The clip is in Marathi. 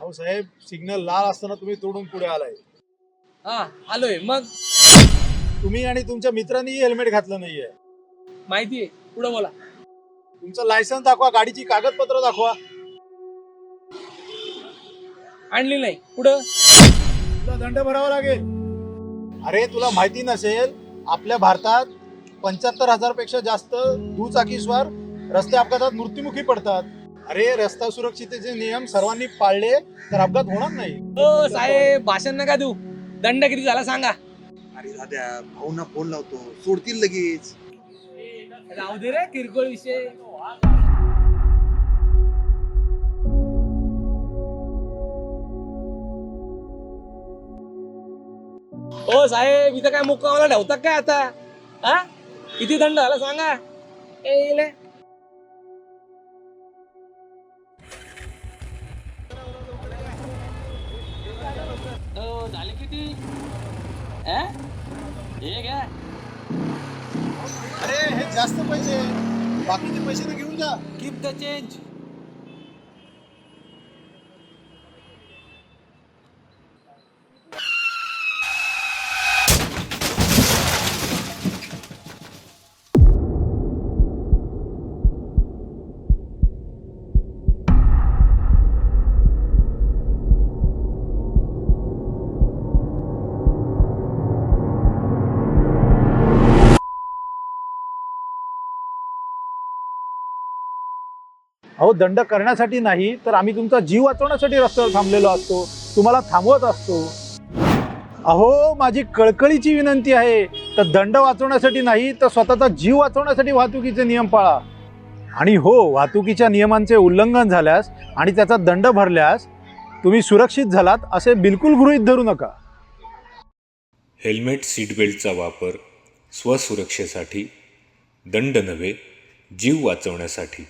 अहो साहेब, सिग्नल लाल असताना तुम्ही तोडून पुढे आलाय. हा आलोय मग. तुम्ही आणि तुमच्या मित्रांनीही हेल्मेट घातलं नाहीये. माहितीये, पुढे बोला. तुमचं लायसन्स दाखवा, गाडीची कागदपत्र दाखवा. आणली नाही, पुढं. तुला दंड भरावा लागेल. अरे तुला माहिती नसेल, आपल्या भारतात 75,000 पेक्षा जास्त दुचाकीस्वार रस्ते अपघातात मृत्युमुखी पडतात. अरे रस्ता सुरक्षिततेचे नियम सर्वांनी पाळले तर अपघात होणार नाही. ओ साहेब, भाषण नका देऊ. दंड किती झाला सांगा. अरे दाद्या, भाऊना फोन लावतो, सोडतील लगेच. राहू दे रे, किरकोळ विषय. ओ साहेब, इथं काय मुक्कामाला ठेवतात काय आता? हा, किती दंड झाला सांगा. ए झाले किती? हे घ्या. अरे हे जास्त पैसे, बाकीचे पैसे तर घेऊन जा. Keep the change. अहो दंड करण्यासाठी नाही तर आम्ही तुमचा जीव वाचवण्यासाठी रस्त्यावर थांबलेलो असतो, तुम्हाला थांबवत असतो. अहो माझी कळकळीची विनंती आहे, तर दंड वाचवण्यासाठी नाही तर स्वतःचा जीव वाचवण्यासाठी वाहतुकीचे नियम पाळा. आणि हो, वाहतुकीच्या नियमांचे उल्लंघन झाल्यास आणि त्याचा दंड भरल्यास तुम्ही सुरक्षित झालात असे बिलकुल गृहीत धरू नका. हेल्मेट सीट बेल्टचा वापर स्वसुरक्षेसाठी, दंड नव्हे जीव वाचवण्यासाठी.